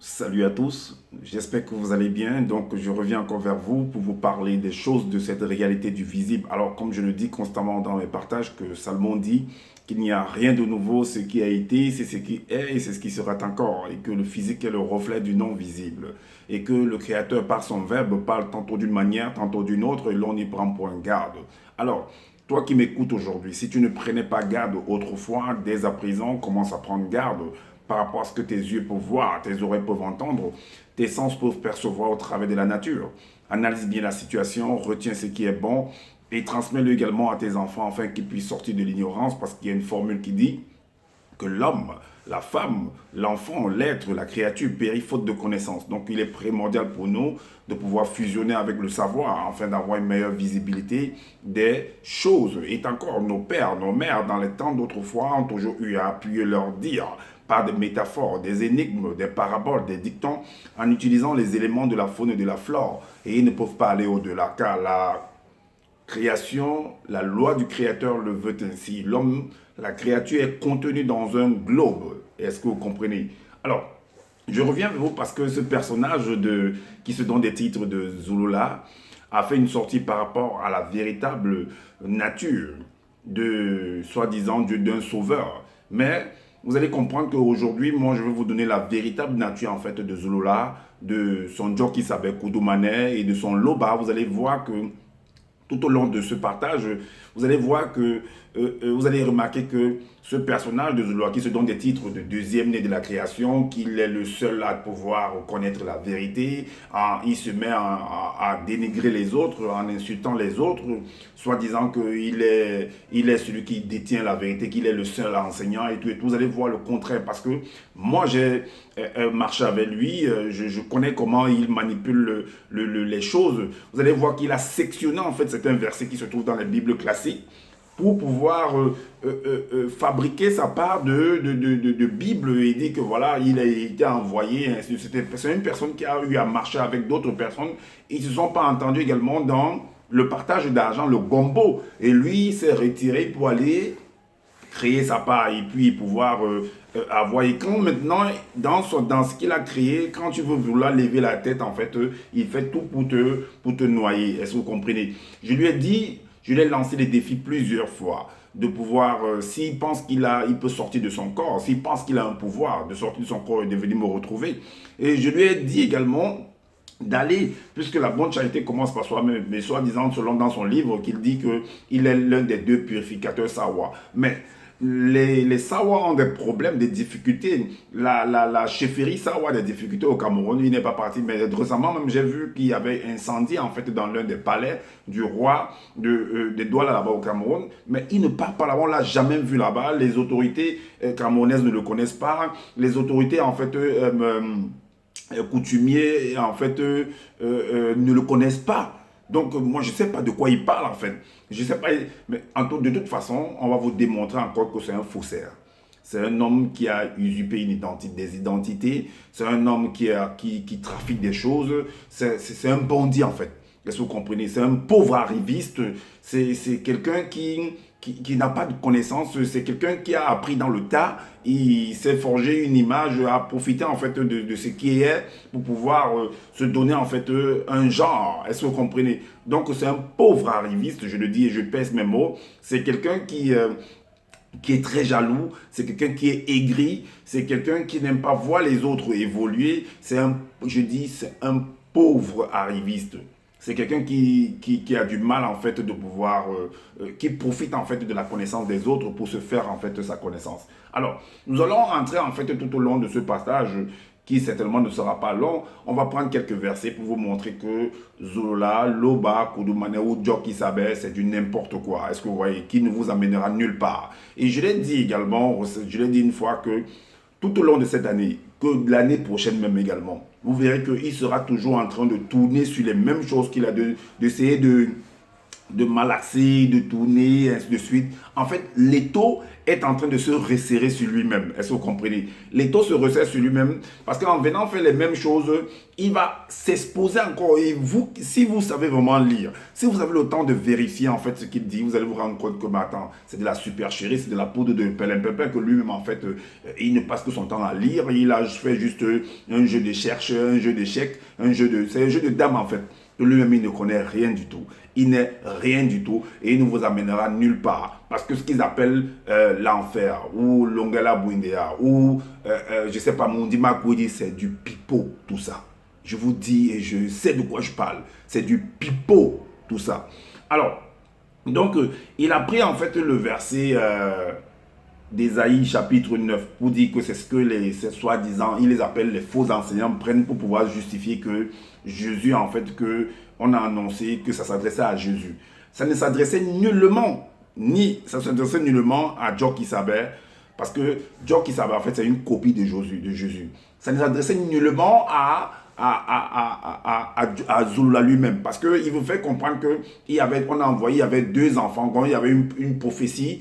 Salut à tous, j'espère que vous allez bien. Donc, je reviens encore vers vous pour vous parler des choses de cette réalité du visible. Alors, comme je le dis constamment dans mes partages, que Salomon dit qu'il n'y a rien de nouveau, ce qui a été, c'est ce qui est et c'est ce qui sera encore. Et que le physique est le reflet du non visible. Et que le Créateur, par son verbe, parle tantôt d'une manière, tantôt d'une autre, et l'on y prend point garde. Alors, toi qui m'écoutes aujourd'hui, si tu ne prenais pas garde autrefois, dès à présent, commence à prendre garde par rapport à ce que tes yeux peuvent voir, tes oreilles peuvent entendre, tes sens peuvent percevoir au travers de la nature. Analyse bien la situation, retiens ce qui est bon et transmets-le également à tes enfants afin qu'ils puissent sortir de l'ignorance parce qu'il y a une formule qui dit que l'homme, la femme, l'enfant, l'être, la créature périt faute de connaissance. Donc il est primordial pour nous de pouvoir fusionner avec le savoir afin d'avoir une meilleure visibilité des choses. Et encore, nos pères, nos mères, dans les temps d'autrefois, ont toujours eu à appuyer leur dire par des métaphores, des énigmes, des paraboles, des dictons, en utilisant les éléments de la faune et de la flore. Et ils ne peuvent pas aller au-delà, car la création, la loi du créateur le veut ainsi. L'homme, la créature est contenue dans un globe. Est-ce que vous comprenez? Alors, je reviens vers vous parce que ce personnage qui se donne des titres de Zulula a fait une sortie par rapport à la véritable nature de, soi-disant, d'un sauveur. Mais vous allez comprendre qu'aujourd'hui, moi, je vais vous donner la véritable nature, en fait, de Zulula, de son jockey qui s'appelle Koudoumane et de son Loba. Vous allez voir que tout au long de ce partage, vous allez voir que, vous allez remarquer que ce personnage de Zoloa qui se donne des titres de deuxième né de la création, qu'il est le seul à pouvoir connaître la vérité, il se met à dénigrer les autres, en insultant les autres, soit disant qu'il est celui qui détient la vérité, qu'il est le seul enseignant et tout, et tout. Vous allez voir le contraire parce que moi j'ai marché avec lui, je connais comment il manipule les choses. Vous allez voir qu'il a sectionné en fait certains versets qui se trouvent dans les Bibles classiques pour pouvoir fabriquer sa part de Bible et dire que voilà, il a été envoyé. C'est une personne qui a eu à marcher avec d'autres personnes. Ils ne se sont pas entendus également dans le partage d'argent, le gombo. Et lui, il s'est retiré pour aller créer sa part et puis pouvoir avoir. Et quand maintenant, dans ce qu'il a créé, quand tu veux vouloir lever la tête, en fait, il fait tout pour te noyer. Est-ce que vous comprenez? Je lui ai dit, je lui ai lancé des défis plusieurs fois de pouvoir, s'il pense il peut sortir de son corps, s'il pense qu'il a un pouvoir de sortir de son corps et de venir me retrouver. Et je lui ai dit également d'aller, puisque la bonne charité commence par soi-même, mais soi-disant, selon dans son livre, qu'il dit qu'il est l'un des deux purificateurs Sawa. Mais les Sawa ont des problèmes, des difficultés. La chefferie Sawa a des difficultés au Cameroun, il n'est pas parti. Mais récemment, même, j'ai vu qu'il y avait incendie en fait dans l'un des palais du roi de Douala là-bas au Cameroun. Mais il ne part pas là-bas, on ne l'a jamais vu là-bas. Les autorités camerounaises ne le connaissent pas. Les autorités, en fait, coutumiers en fait ne le connaissent pas. Donc moi je ne sais pas de quoi il parle en fait. Je sais pas, mais de toute façon, on va vous démontrer encore que c'est un faussaire. C'est un homme qui a usurpé des identités. C'est un homme qui trafique des choses. C'est un bandit en fait. Est-ce que vous comprenez? C'est un pauvre arriviste. C'est quelqu'un qui n'a pas de connaissances. C'est quelqu'un qui a appris dans le tas. Il s'est forgé une image, a profité en fait de ce qui est pour pouvoir se donner en fait un genre. Est-ce que vous comprenez? Donc c'est un pauvre arriviste, je le dis et je pèse mes mots. C'est quelqu'un qui est très jaloux, c'est quelqu'un qui est aigri, c'est quelqu'un qui n'aime pas voir les autres évoluer. C'est un pauvre arriviste. C'est quelqu'un qui a du mal en fait de pouvoir, qui profite en fait de la connaissance des autres pour se faire en fait sa connaissance. Alors, nous allons entrer en fait tout au long de ce passage qui certainement ne sera pas long. On va prendre quelques versets pour vous montrer que Zola, Loba, Koudoumane ou Djoki Sabe, c'est du n'importe quoi. Est-ce que vous voyez? Qui ne vous amènera nulle part. Et je l'ai dit également, je l'ai dit une fois que tout au long de cette année, que l'année prochaine même également, vous verrez qu'il sera toujours en train de tourner sur les mêmes choses qu'il a d'essayer de malaxer, de tourner, ainsi de suite. En fait, l'étau est en train de se resserrer sur lui-même. Est-ce que vous comprenez? L'étau se resserre sur lui-même parce qu'en venant faire les mêmes choses, il va s'exposer encore. Et vous, si vous savez vraiment lire, si vous avez le temps de vérifier en fait ce qu'il dit, vous allez vous rendre compte que, mais attends, c'est de la supercherie, c'est de la poudre de pelimpépin, que lui-même en fait, il ne passe que son temps à lire. Il a fait juste un jeu de cherche, un jeu d'échecs, c'est un jeu de dames en fait. Lui-même, il ne connaît rien du tout. Il n'est rien du tout et il ne vous amènera nulle part. Parce que ce qu'ils appellent l'enfer ou l'ongala bouindea ou je ne sais pas, Mondima Koudi, c'est du pipeau, tout ça. Je vous dis et je sais de quoi je parle. C'est du pipeau, tout ça. Alors, donc, il a pris en fait le verset d'Ésaïe chapitre 9 pour dire que c'est ce que les soi-disant, il les appelle les faux enseignants, prennent pour pouvoir justifier que Jésus, en fait, que on a annoncé que ça s'adressait à Jésus. Ça ne s'adressait nullement, ça s'adressait nullement à Djoki Saber, parce que Djoki Saber, en fait, c'est une copie de Jésus. Ça ne s'adressait nullement à Zulula lui-même, parce qu'il vous fait comprendre qu'on a envoyé, il y avait 2 enfants, quand il y avait une prophétie,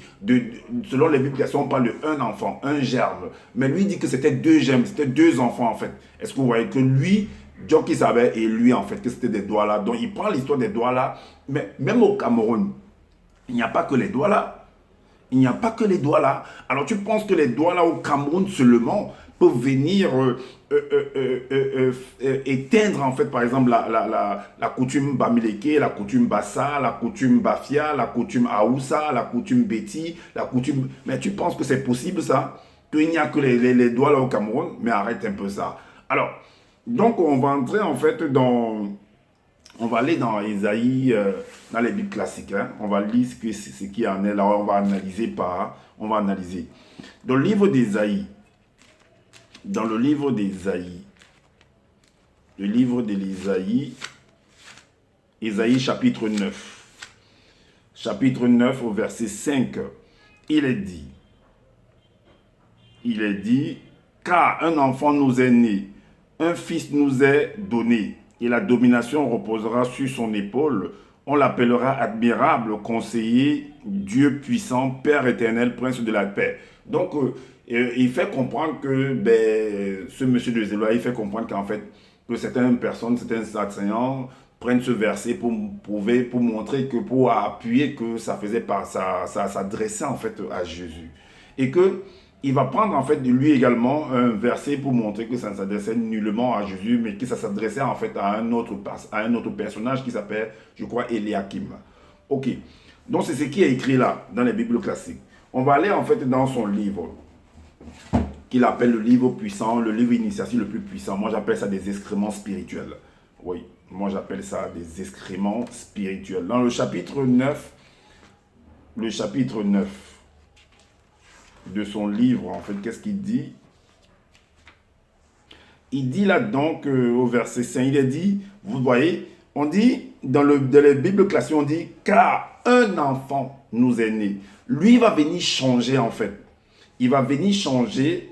selon les Bibles, on parle de 1 enfant, un germe, mais lui dit que c'était 2 germes, c'était 2 enfants en fait. Est-ce que vous voyez que lui, Djoki savait, et lui en fait, que c'était des Douala, donc il prend l'histoire des Douala, mais même au Cameroun, il n'y a pas que les Douala. Il n'y a pas que les Douala. Alors tu penses que les Douala au Cameroun seulement peuvent venir éteindre en fait par exemple la coutume Bamileke, la coutume Bassa, la coutume Bafia, la coutume Aoussa, la coutume Beti, la coutume... Mais tu penses que c'est possible ça? Qu'il n'y a que les Douala au Cameroun? Mais arrête un peu ça. Alors, donc on va entrer en fait dans... On va aller dans Ésaïe, dans les Bibles classiques. Hein. On va lire ce qui en est là. On va analyser on va analyser. Dans le livre d'Ésaïe, Ésaïe chapitre 9. Chapitre 9 au verset 5, il est dit, car un enfant nous est né, un fils nous est donné, et la domination reposera sur son épaule. On l'appellera admirable, conseiller, Dieu puissant, Père éternel, prince de la paix. Donc, il fait comprendre que ce monsieur de Zéloa, il fait comprendre qu'en fait, que certaines personnes, certains enseignants prennent ce verset pour prouver, pour montrer que, pour appuyer que ça s'adressait en fait à Jésus. Et que il va prendre en fait de lui également un verset pour montrer que ça ne s'adressait nullement à Jésus, mais que ça s'adressait en fait à un autre personnage qui s'appelle, je crois, Eliakim. Ok, donc c'est ce qui est écrit là, dans les Bibles classiques. On va aller en fait dans son livre, qu'il appelle le livre puissant, le livre initiatique le plus puissant. Moi j'appelle ça des excréments spirituels. Oui, moi j'appelle ça des excréments spirituels. Dans le chapitre 9, de son livre, en fait, qu'est-ce qu'il dit? Il dit là-dedans au verset 5, il est dit, vous voyez, on dit, dans les Bibles classiques, on dit, car un enfant nous est né. Lui, il va venir changer, en fait. Il va venir changer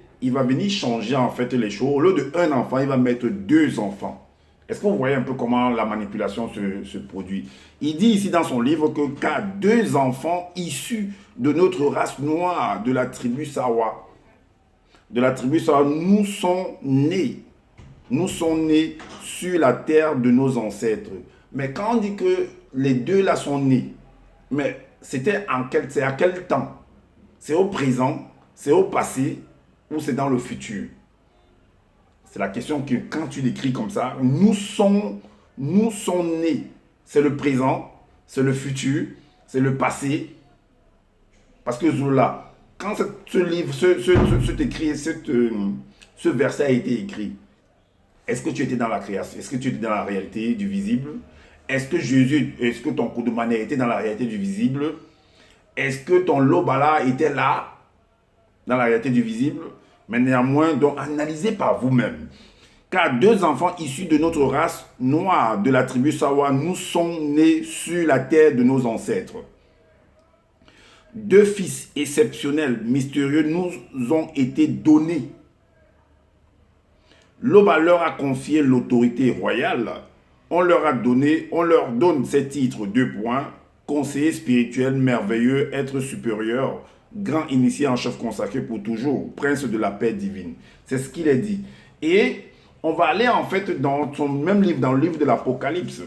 en fait les choses. Au lieu de un enfant, il va mettre 2 enfants. Est-ce que vous voyez un peu comment la manipulation se produit? Il dit ici dans son livre que car 2 enfants issus de notre race noire, de la tribu Sawa, nous sont nés. Nous sont nés sur la terre de nos ancêtres. Mais quand on dit que les 2 là sont nés, mais c'est à quel temps? C'est au présent, c'est au passé ou c'est dans le futur? C'est la question que quand tu l'écris comme ça, nous sommes nés. C'est le présent, c'est le futur, c'est le passé. Parce que Zola, quand ce livre, ce verset a été écrit, est-ce que tu étais dans la création? Est-ce que tu étais dans la réalité du visible? Est-ce que ton coup de manette était dans la réalité du visible? Est-ce que ton Lobala était là, dans la réalité du visible? Mais néanmoins, donc analysez par vous-même. Car 2 enfants issus de notre race noire, de la tribu Sawa, nous sont nés sur la terre de nos ancêtres. 2 fils exceptionnels, mystérieux, nous ont été donnés. L'Oba leur a confié l'autorité royale. On leur donne ces titres, 2 points. conseiller spirituel merveilleux, être supérieur, grand initié en chef consacré pour toujours, prince de la paix divine. C'est ce qu'il est dit. Et on va aller en fait dans son même livre, dans le livre de l'Apocalypse.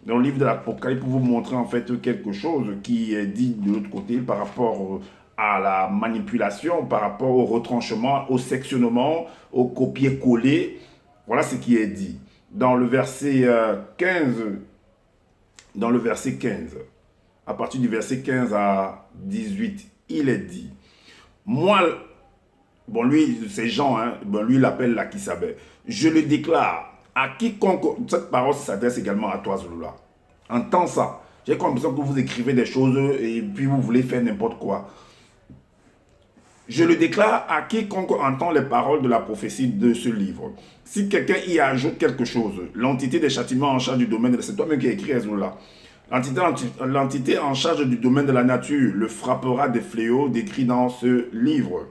Dans le livre de l'Apocalypse, pour vous montrer en fait quelque chose qui est dit de l'autre côté par rapport à la manipulation, par rapport au retranchement, au sectionnement, au copier-coller. Voilà ce qui est dit. Dans le verset 15, à partir du verset 15 à 18, il est dit, moi, bon lui, c'est Jean, hein, bon, lui il l'appelle Lakisabé, je le déclare à quiconque, cette parole s'adresse également à toi, Zouloula. Entends ça. J'ai comme l'impression que vous écrivez des choses et puis vous voulez faire n'importe quoi. Je le déclare à quiconque entend les paroles de la prophétie de ce livre. Si quelqu'un y ajoute quelque chose, l'entité des châtiments en charge du domaine, c'est toi-même qui as écrit Ezra. L'entité en charge du domaine de la nature le frappera des fléaux décrits dans ce livre.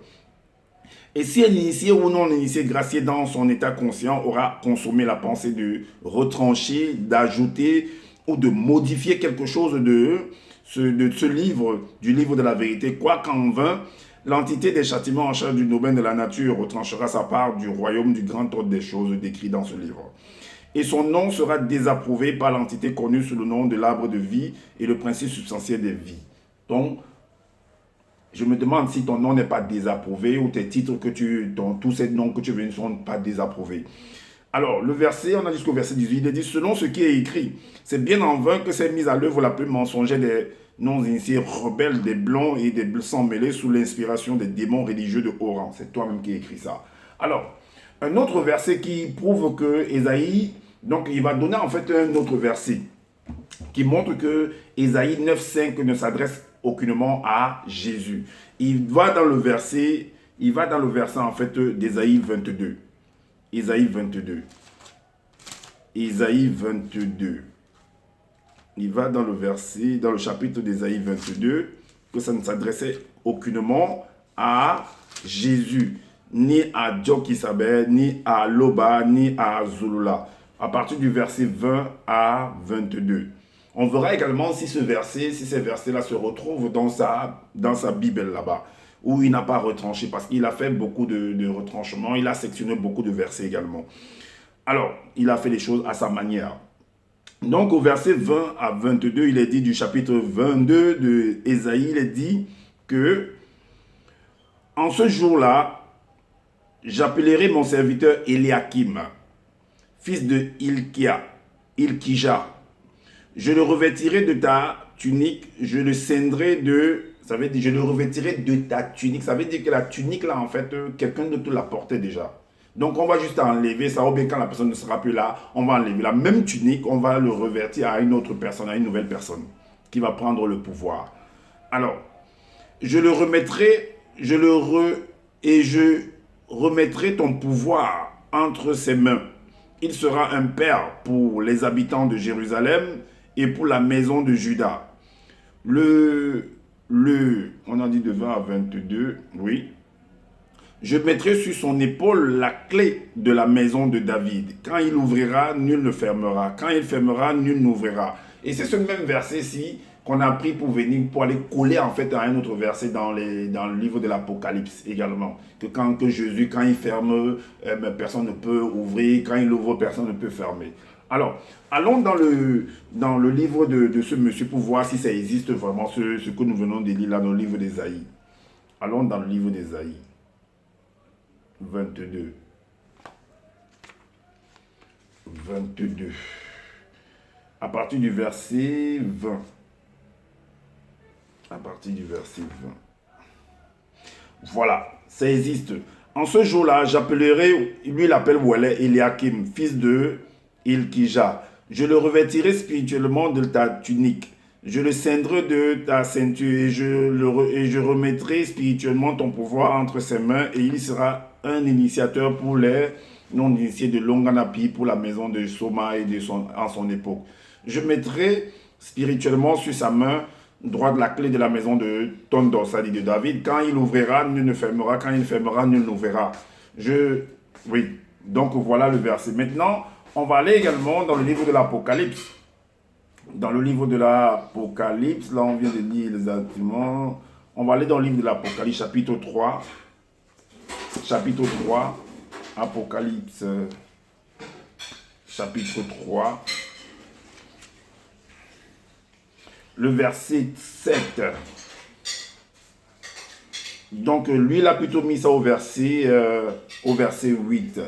Et si un initié ou non initié gracié dans son état conscient aura consommé la pensée de retrancher, d'ajouter ou de modifier quelque chose de ce livre, du livre de la vérité, quoi qu'en vain, l'entité des châtiments en charge du domaine de la nature retranchera sa part du royaume du grand ordre des choses décrit dans ce livre. Et son nom sera désapprouvé par l'entité connue sous le nom de l'arbre de vie et le principe substantiel des vies. Donc, je me demande si ton nom n'est pas désapprouvé ou tes titres tous ces noms que tu veux ne sont pas désapprouvés. Alors, le verset, on a jusqu'au verset 18, il est dit, selon ce qui est écrit, c'est bien en vain que s'est mise à l'œuvre la plus mensongère des non-initiés rebelles, des blonds et des sans mêlés sous l'inspiration des démons religieux de haut rang. C'est toi-même qui écris ça. Alors, un autre verset qui prouve que Ésaïe, donc il va donner en fait un autre verset qui montre que Ésaïe 9,5 ne s'adresse aucunement à Jésus. Il va dans le verset en fait d'Ésaïe 22. Ésaïe 22. Ésaïe 22. Il va dans le chapitre d'Ésaïe 22, que ça ne s'adressait aucunement à Jésus, ni à Djokisabé, ni à Loba, ni à Zulula. À partir du verset 20 à 22. On verra également si ces versets-là se retrouvent dans sa Bible là-bas, où il n'a pas retranché, parce qu'il a fait beaucoup de retranchements, il a sectionné beaucoup de versets également. Alors, il a fait les choses à sa manière. Donc, au verset 20 à 22, il est dit du chapitre 22 de Ésaïe, il est dit que en ce jour-là, j'appellerai mon serviteur Eliakim, fils de Ilkija. Je le revêtirai de ta tunique, je le ceindrai ça veut dire, je le revêtirai de ta tunique. Ça veut dire que la tunique, là, en fait, quelqu'un d'autre la portait déjà. Donc, on va juste enlever ça, ou bien quand la personne ne sera plus là, on va enlever la même tunique, on va le revêtir à une autre personne, à une nouvelle personne, qui va prendre le pouvoir. Alors, je remettrai ton pouvoir entre ses mains. Il sera un père pour les habitants de Jérusalem et pour la maison de Juda. On a dit de 20 à 22, oui. Je mettrai sur son épaule la clé de la maison de David. Quand il ouvrira, nul ne fermera. Quand il fermera, nul n'ouvrira. Et c'est ce même verset-ci qu'on a pris pour aller coller en fait à un autre verset dans le livre de l'Apocalypse également. Que Jésus, quand il ferme, personne ne peut ouvrir. Quand il ouvre, personne ne peut fermer. Alors, allons dans le livre de ce monsieur pour voir si ça existe vraiment, ce que nous venons de lire là dans le livre d'Ésaïe. Allons dans le livre d'Ésaïe 22. 22. À partir du verset 20. À partir du verset 20. Voilà, ça existe. En ce jour-là, j'appellerai, lui il appelle Wele Eliakim, fils de Ilkija. Je le revêtirai spirituellement de ta tunique. Je le ceindrai de ta ceinture et je remettrai spirituellement ton pouvoir entre ses mains et il sera un initiateur pour les non-initiés de Longanapi, pour la maison de Soma et en son époque. Je mettrai spirituellement sur sa main droite la clé de la maison de Tondo, c'est-à-dire de David. Quand il ouvrira, nul ne fermera. Quand il fermera, nul n'ouvrira. Oui, donc voilà le verset. Maintenant, on va aller également dans le livre de l'Apocalypse. Dans le livre de l'Apocalypse, là on vient de lire exactement. On va aller dans le livre de l'Apocalypse, chapitre 3. Chapitre 3, Apocalypse, chapitre 3. Le verset 7. Donc lui, il a plutôt mis ça au verset 8.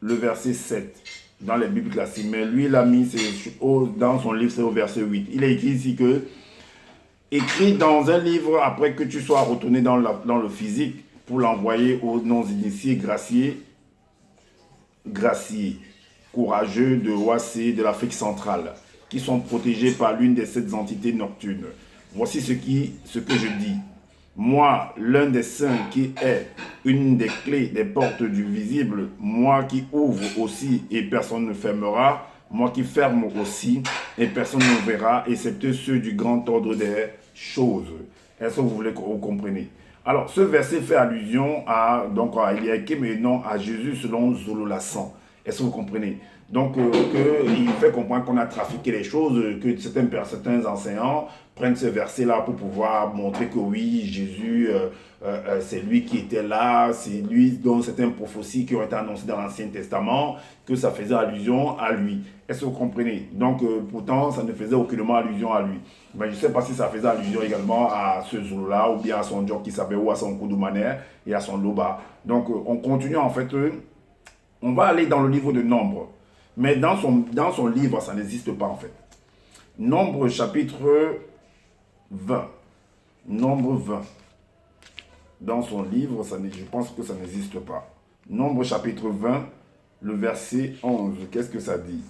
Le verset 7. Dans les Bibles classiques. Mais lui, il a mis dans son livre, c'est au verset 8. Il a écrit ici que, écrit dans un livre après que tu sois retourné dans le physique pour l'envoyer aux non-initiés graciés, courageux de Ouassé, de l'Afrique centrale, qui sont protégés par l'une des 7 entités nocturnes. Voici ce que je dis. Moi, l'un des saints qui est une des clés des portes du visible, moi qui ouvre aussi et personne ne fermera, moi qui ferme aussi et personne ne verra, excepté ceux du grand ordre des choses. Est-ce que vous voulez que vous compreniez? Alors, ce verset fait allusion à Eliakim et non à Jésus selon Zololassan. Est-ce que vous comprenez? Donc, il fait comprendre qu'on a trafiqué les choses, que certains enseignants prennent ce verset-là pour pouvoir montrer que oui, Jésus, c'est lui qui était là, c'est lui dont certaines prophéties qui ont été annoncées dans l'Ancien Testament, que ça faisait allusion à lui. Est-ce que vous comprenez? Donc, pourtant, ça ne faisait aucunement allusion à lui. Mais je ne sais pas si ça faisait allusion également à ce Zulu-là, ou bien à son job qui s'appelle, ou à son Koudoumane et à son Loba. Donc, on continue en fait, on va aller dans le livre de Nombre. Mais dans son livre, ça n'existe pas en fait. Nombre chapitre 20. Nombre 20. Dans son livre, je pense que ça n'existe pas. Nombre chapitre 20, le verset 11. Qu'est-ce que ça dit?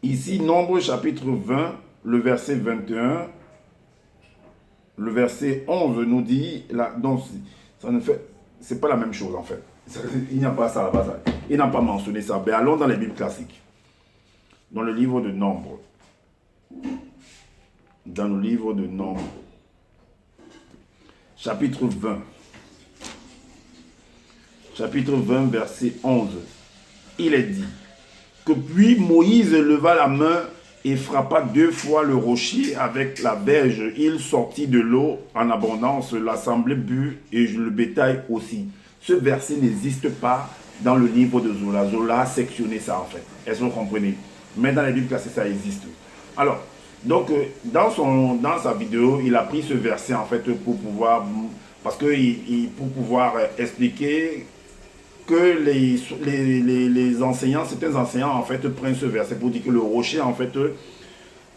Ici, Nombre chapitre 20, le verset 21. Le verset 11 nous dit, là, donc, ça ne fait, c'est pas la même chose en fait. Il n'y a pas ça là-bas. Il n'a pas mentionné ça. Mais allons dans les Bibles classiques. Dans le livre de Nombre. Dans le livre de Nombre. Chapitre 20. Chapitre 20, verset 11. Il est dit que puis Moïse leva la main et frappa 2 fois le rocher avec la berge. Il sortit de l'eau en abondance. L'assemblée but et le bétail aussi. Ce verset n'existe pas dans le livre de Zola. Zola a sectionné ça en fait. Est-ce que vous comprenez? Mais dans les Bibles classiques, ça existe. Alors, donc, dans sa vidéo, il a pris ce verset en fait pour pouvoir, pour pouvoir expliquer que les enseignants, certains enseignants en fait prennent ce verset pour dire que le rocher en fait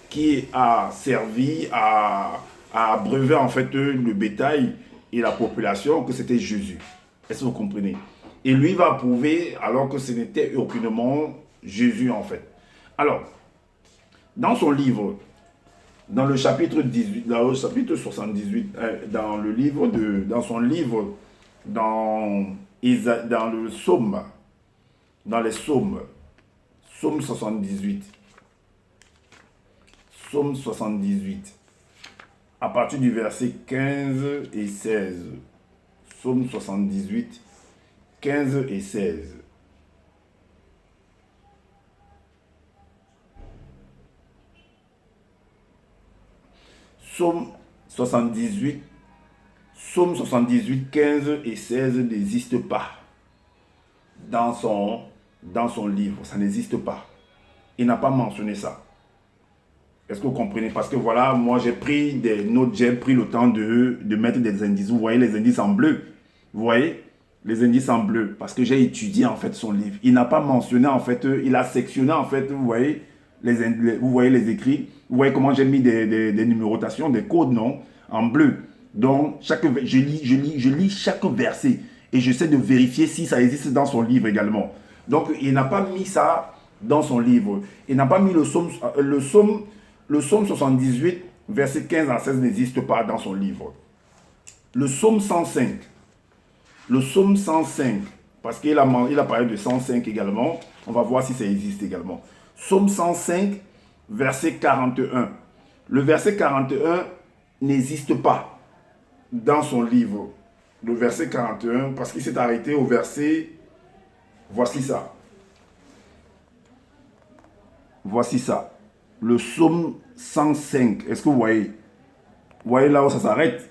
qui a servi à abreuver en fait le bétail et la population, que c'était Jésus. Est-ce que vous comprenez? Et lui va prouver alors que ce n'était aucunement Jésus en fait. Alors, dans son livre, dans le chapitre 18, dans le chapitre 78, dans son livre, dans le psaume, dans les psaumes, psaume 78, psaume 78, à partir du verset 15 et 16, psaume 78, 15 et 16. Psaume 78, 15 et 16 n'existe pas dans son livre. Ça n'existe pas. Il n'a pas mentionné ça. Est-ce que vous comprenez? Parce que voilà, moi j'ai pris des notes, j'ai pris le temps de mettre des indices. Vous voyez les indices en bleu. Vous voyez les indices en bleu. Parce que j'ai étudié en fait son livre. Il n'a pas mentionné en fait, il a sectionné en fait, vous voyez vous voyez les écrits. Vous voyez comment j'ai mis des numérotations, des codes, non? En bleu. Donc, je lis chaque verset. Et j'essaie de vérifier si ça existe dans son livre également. Donc, il n'a pas mis ça dans son livre. Il n'a pas mis le psaume 78, verset 15 à 16 n'existe pas dans son livre. Le psaume 105. Le psaume 105. Parce qu'il a parlé de 105 également. On va voir si ça existe également. Psaume 105, verset 41. Le verset 41 n'existe pas dans son livre. Le verset 41, parce qu'il s'est arrêté au verset, voici ça. Voici ça. Le psaume 105. Est-ce que vous voyez? Vous voyez là où ça s'arrête?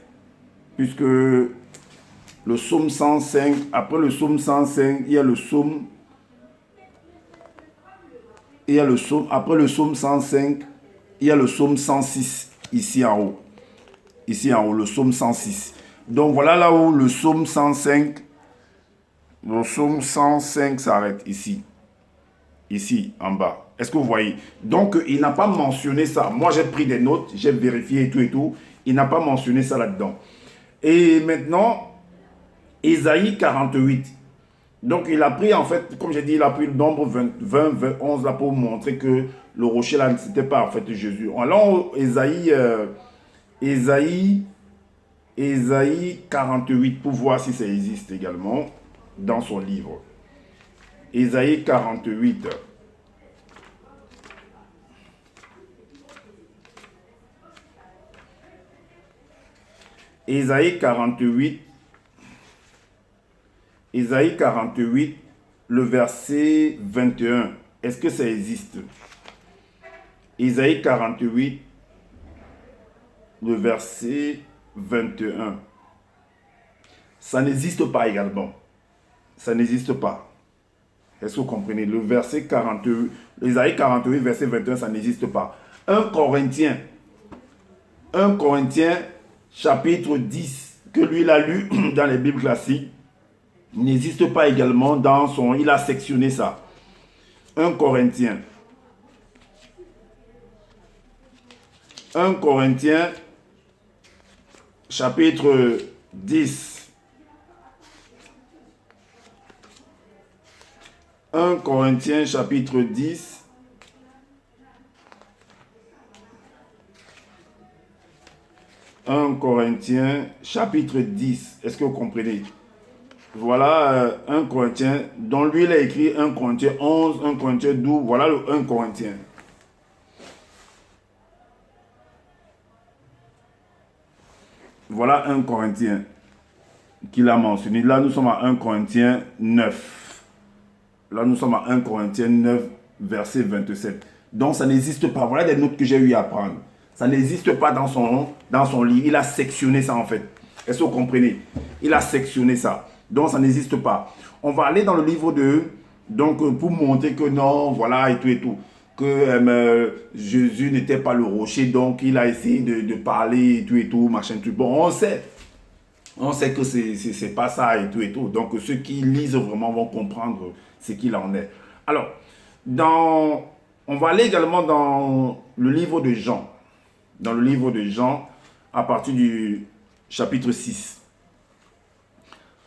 Puisque le psaume 105, après le psaume 105, il y a le psaume. Après le psaume 105, il y a le psaume 106, ici en haut. Ici en haut, le psaume 106. Donc voilà là où le psaume 105 s'arrête ici. Ici, en bas. Est-ce que vous voyez? Donc, il n'a pas mentionné ça. Moi, j'ai pris des notes, j'ai vérifié et tout et tout. Il n'a pas mentionné ça là-dedans. Et maintenant, Ésaïe 48. Donc, il a pris, en fait, comme j'ai dit, il a pris le nombre 20, 11 là pour montrer que le rocher là, c'était pas en fait Jésus. Alors, Ésaïe 48 pour voir si ça existe également dans son livre. Ésaïe 48. Ésaïe 48. Ésaïe 48, le verset 21. Est-ce que ça existe? Ésaïe 48, le verset 21. Ça n'existe pas également. Ça n'existe pas. Est-ce que vous comprenez? Le verset 48, Ésaïe 48, verset 21, ça n'existe pas. 1 Corinthiens, chapitre 10, que lui, il a lu dans les Bibles classiques, n'existe pas également dans son... Il a sectionné ça. 1 Corinthiens. 1 Corinthiens, chapitre 10. 1 Corinthiens, chapitre 10. Corinthiens, chapitre 10. Est-ce que vous comprenez? Voilà 1 Corinthiens, dont lui il a écrit 1 Corinthiens 11, 1 Corinthiens 12, voilà le 1 Corinthiens. Voilà 1 Corinthiens qu'il a mentionné. Là nous sommes à 1 Corinthiens 9. Là nous sommes à 1 Corinthiens 9, verset 27. Donc ça n'existe pas. Voilà des notes que j'ai eu à prendre. Ça n'existe pas dans son livre. Il a sectionné ça en fait. Est-ce que vous comprenez? Il a sectionné ça. Donc ça n'existe pas. On va aller dans le livre de... Donc pour montrer que non, voilà et tout. Que Jésus n'était pas le rocher. Donc il a essayé de parler et tout, machin tout. Bon, on sait. On sait que c'est pas ça et tout. Donc ceux qui lisent vraiment vont comprendre ce qu'il en est. Alors, on va aller également dans le livre de Jean. Dans le livre de Jean, à partir du chapitre 6.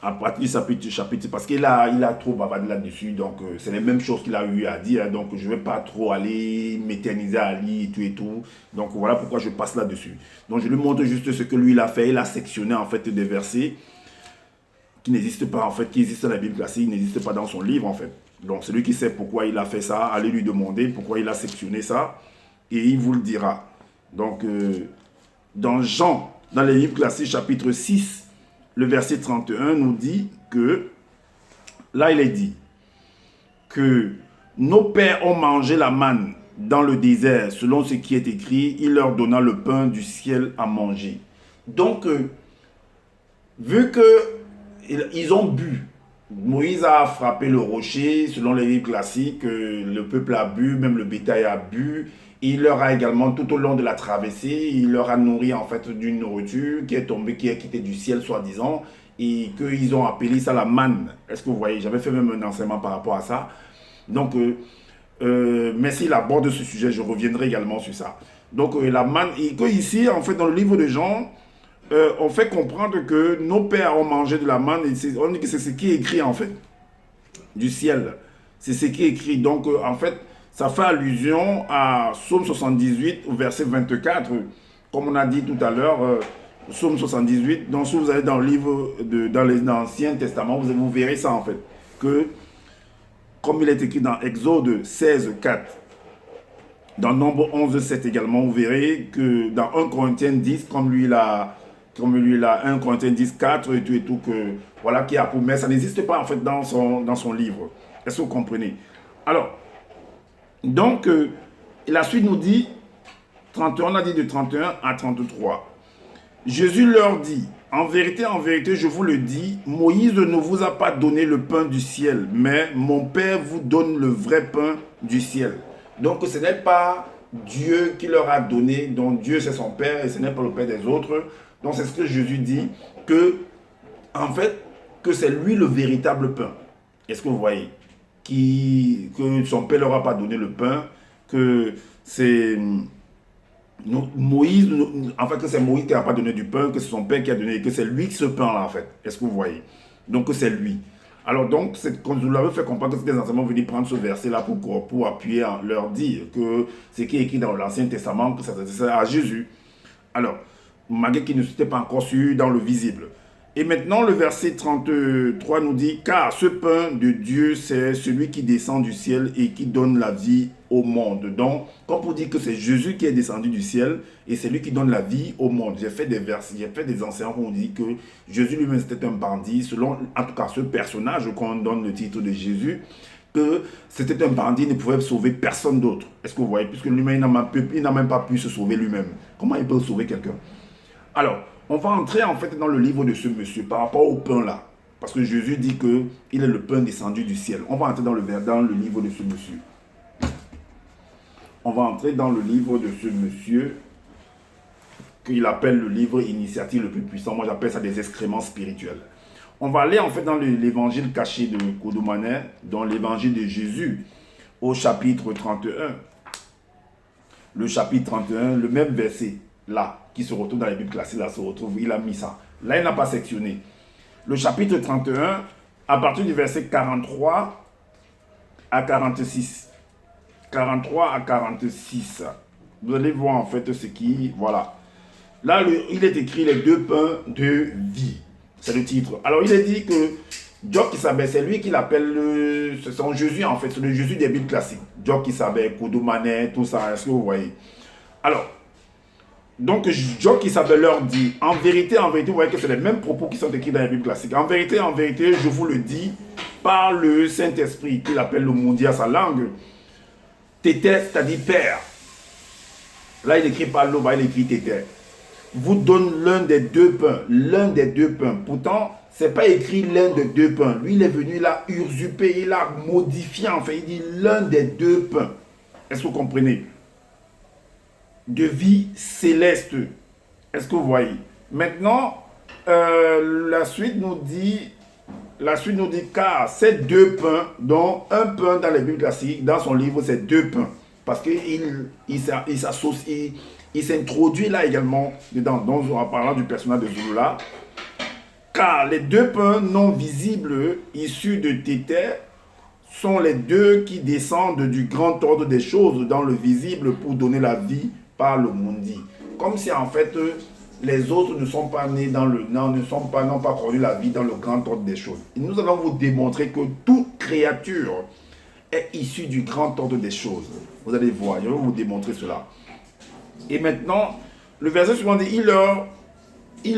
À partir du chapitre, parce qu'il a trop bavardé là-dessus, donc c'est les mêmes choses qu'il a eu à dire, donc je ne vais pas trop aller m'éterniser à lire et tout. Donc voilà pourquoi je passe là-dessus. Donc je lui montre juste ce que lui il a fait. Il a sectionné en fait des versets qui n'existent pas en fait, qui existent dans la Bible classique, n'existent pas dans son livre en fait. Donc celui qui sait pourquoi il a fait ça, allez lui demander pourquoi il a sectionné ça, et il vous le dira. Donc dans Jean, dans les livres classiques chapitre 6, le verset 31 nous dit que, là il est dit, que nos pères ont mangé la manne dans le désert, selon ce qui est écrit, il leur donna le pain du ciel à manger. Donc, vu qu'ils ont bu, Moïse a frappé le rocher, selon les livres classiques, le peuple a bu, même le bétail a bu. Il leur a également, tout au long de la traversée, il leur a nourri en fait d'une nourriture qui est tombée, qui est quittée du ciel, soi-disant, et qu'ils ont appelé ça la manne. Est-ce que vous voyez? J'avais fait même un enseignement par rapport à ça. Donc, mais s'il aborde ce sujet, je reviendrai également sur ça. Donc, la manne, et que ici, en fait, dans le livre de Jean, on fait comprendre que nos pères ont mangé de la manne, et on dit que c'est ce qui est écrit, en fait, du ciel. C'est ce qui est écrit. Donc, en fait, ça fait allusion à Psaume 78, au verset 24, comme on a dit tout à l'heure, Psaume 78. Donc, si vous allez dans le livre, dans l'Ancien Testament, vous verrez ça en fait. Que, comme il est écrit dans Exode 16, 4, dans Nombre 11, 7 également, vous verrez que dans 1 Corinthiens 10, comme lui, il a 1 Corinthiens 10, 4 et tout, que, voilà, qui a pour mais ça n'existe pas en fait dans son livre. Est-ce que vous comprenez? Alors, donc, Et la suite nous dit, 31, on a dit de 31 à 33. Jésus leur dit, en vérité, je vous le dis, Moïse ne vous a pas donné le pain du ciel, mais mon Père vous donne le vrai pain du ciel. Donc ce n'est pas Dieu qui leur a donné, donc Dieu c'est son Père et ce n'est pas le Père des autres. Donc c'est ce que Jésus dit, que en fait, que c'est lui le véritable pain. Est-ce que vous voyez? Que son Père ne leur a pas donné le pain, que c'est Moïse, en fait, que c'est Moïse qui n'a pas donné du pain, que c'est son Père qui a donné, que c'est lui ce pain-là, en fait. Est-ce que vous voyez? Donc, que c'est lui. Alors, donc, quand vous l'avez fait comprendre que ces enseignants venaient prendre ce verset-là pour appuyer, leur dire que ce qui est écrit dans l'Ancien Testament, que ça s'adressait à Jésus. Alors, malgré qu'il ne s'était pas encore su dans le visible. Et maintenant, le verset 33 nous dit, « Car ce pain de Dieu, c'est celui qui descend du ciel et qui donne la vie au monde. » Donc, comme pour dire que c'est Jésus qui est descendu du ciel et c'est lui qui donne la vie au monde. J'ai fait des versets, j'ai fait des enseignements où on dit que Jésus lui-même c'était un bandit, selon en tout cas ce personnage qu'on donne le titre de Jésus, que c'était un bandit, il ne pouvait sauver personne d'autre. Est-ce que vous voyez? Puisque lui-même, il n'a même pas pu se sauver lui-même. Comment il peut sauver quelqu'un? Alors, on va entrer en fait dans le livre de ce monsieur par rapport au pain là. Parce que Jésus dit qu'il est le pain descendu du ciel. On va entrer dans le livre de ce monsieur. On va entrer dans le livre de ce monsieur qu'il appelle le livre initiatique le plus puissant. Moi j'appelle ça des excréments spirituels. On va aller en fait dans l'évangile caché de Kodomanet, dans l'évangile de Jésus au chapitre 31. Le chapitre 31, le même verset là, qui se retrouve dans les Bibles classiques, là se retrouve, il a mis ça. Là, il n'a pas sectionné. Le chapitre 31, à partir du verset 43 à 46. 43 à 46. Vous allez voir en fait ce qui... Voilà. Là, il est écrit les deux pains de vie. C'est le titre. Alors, il est dit que Job Kisabé, c'est lui qui l'appelle, c'est son Jésus en fait, c'est le Jésus des Bibles classiques. Job Kisabé, Kodomanet, tout ça, est-ce que vous voyez? Alors, donc, Job Kisabé leur dit, en vérité, vous voyez que c'est les mêmes propos qui sont écrits dans les Bibles classiques. En vérité, je vous le dis, par le Saint-Esprit, qu'il appelle le monde à sa langue, Tété, c'est-à-dire Père. Là, il écrit pas l'eau, il écrit Tété. Vous donne l'un des deux pains, l'un des deux pains. Pourtant, c'est pas écrit l'un des deux pains. Lui, il est venu, il a usurpé, il a modifié, en fait, il dit l'un des deux pains. Est-ce que vous comprenez? De vie céleste. Est-ce que vous voyez? Maintenant, la suite nous dit, car ces deux pains, dont un pain dans les Bibles classiques, dans son livre, c'est deux pains. Parce qu'il s'associe, il s'introduit là également, dedans, en parlant du personnage de Zulula. Car les deux pains non visibles, issus de Tété, sont les deux qui descendent du grand ordre des choses dans le visible pour donner la vie par le mundi. Comme si en fait les autres ne sont pas nés dans n'ont pas connu la vie dans le grand ordre des choses. Et nous allons vous démontrer que toute créature est issue du grand ordre des choses. Vous allez voir, je vais vous démontrer cela. Et maintenant, le verset suivant dit, il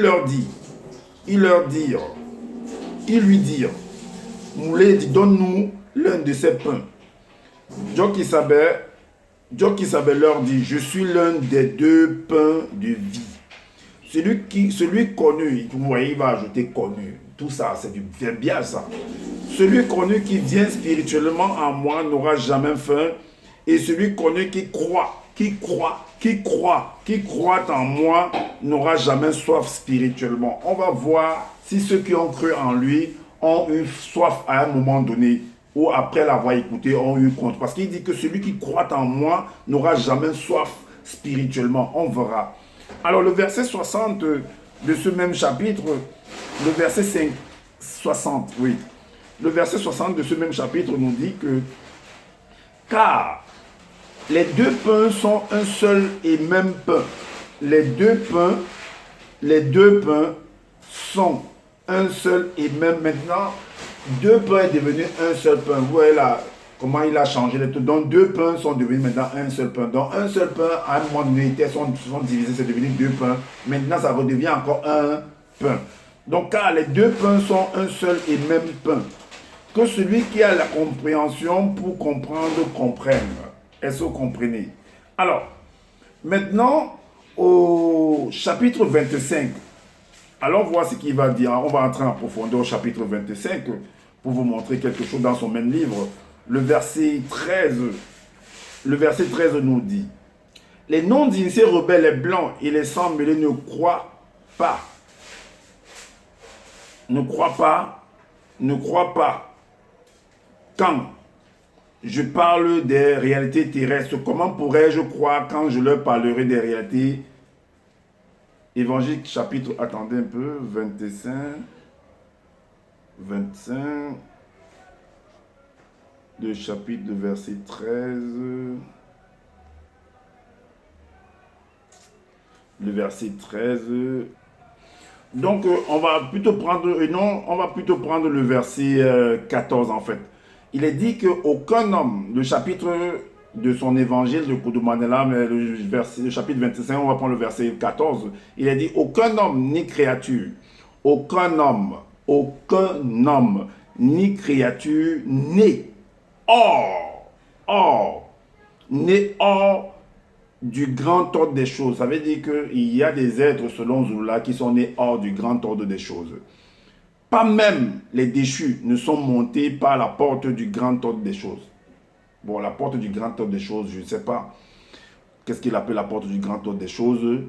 lui dit, Moulé dit, donne-nous l'un de ces pains. Job Kisabé leur dit, je suis l'un des deux pains de vie. Celui connu, vous voyez, il va ajouter connu. Tout ça, c'est du verbiage, ça. Celui connu qui vient spirituellement en moi n'aura jamais faim. Et celui connu qui croit en moi n'aura jamais soif spirituellement. On va voir si ceux qui ont cru en lui ont eu soif à un moment donné ou après l'avoir écouté ont eu compte. Parce qu'il dit que celui qui croit en moi n'aura jamais soif spirituellement. On verra. Alors le verset 60 de ce même chapitre, le verset 60, oui. Le verset 60 de ce même chapitre nous dit que car les deux pains sont un seul et même pain. Les deux pains sont un seul et même. Maintenant, deux pains est devenu un seul pain. Vous voyez là, comment il a changé les deux. Donc, deux pains sont devenus maintenant un seul pain. Donc, un seul pain, à un moment donné, sont divisés, c'est devenu deux pains. Maintenant, ça redevient encore un pain. Donc, car les deux pains sont un seul et même pain. Que celui qui a la compréhension pour comprendre, comprenne. Est-ce que vous comprenez? Alors, maintenant, au chapitre 25, allons voir ce qu'il va dire. On va entrer en profondeur au chapitre 25 pour vous montrer quelque chose dans son même livre. Le verset 13 nous dit: les non-initiés rebelles, les blancs et les sangs mêlés pas, ne croient pas quand je parle des réalités terrestres. Comment pourrais-je croire quand je leur parlerai des réalités évangéliques? Chapitre, attendez un peu, 25, le chapitre de verset 13. Le verset 13. Donc, on va plutôt prendre le verset 14 en fait. Il est dit qu'aucun homme, le chapitre de son évangile de Koudoumandela, mais le chapitre 25, on va prendre le verset 14. Il est dit: aucun homme ni créature, aucun homme, ni créature né hors du grand ordre des choses. Ça veut dire qu'il y a des êtres selon Zoula qui sont nés hors du grand ordre des choses. Pas même les déchus ne sont montés par la porte du grand ordre des choses. Bon, la porte du grand ordre des choses, je ne sais pas. Qu'est-ce qu'il appelle la porte du grand ordre des choses?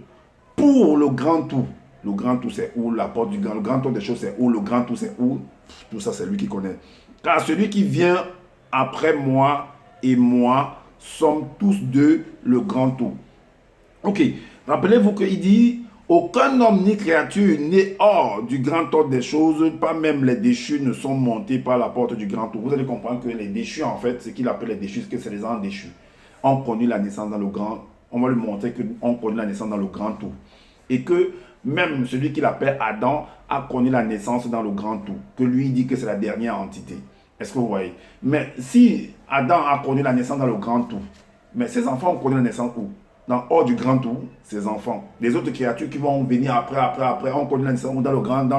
Pour le grand tout. Le grand tout, c'est où? La porte du grand, le grand ordre des choses, c'est où? Le grand tout, c'est où? Tout ça, c'est lui qui connaît. Car celui qui vient après moi et moi sommes tous deux le grand tout. Ok, rappelez-vous qu'il dit: aucun homme ni créature né hors du grand ordre des choses, pas même les déchus ne sont montés par la porte du grand tout. Vous allez comprendre que les déchus, en fait, ce qu'il appelle les déchus, c'est que c'est les gens déchus. On connaît la naissance dans le grand, on va lui montrer qu'on connaît la naissance dans le grand tout. Et que même celui qu'il appelle Adam a connu la naissance dans le grand tout. Que lui dit que c'est la dernière entité. Est-ce que vous voyez? Mais si Adam a connu la naissance dans le grand tout, mais ses enfants ont connu la naissance où? Dans hors du grand tout, ses enfants. Les autres créatures qui vont venir après, ont connu la naissance dans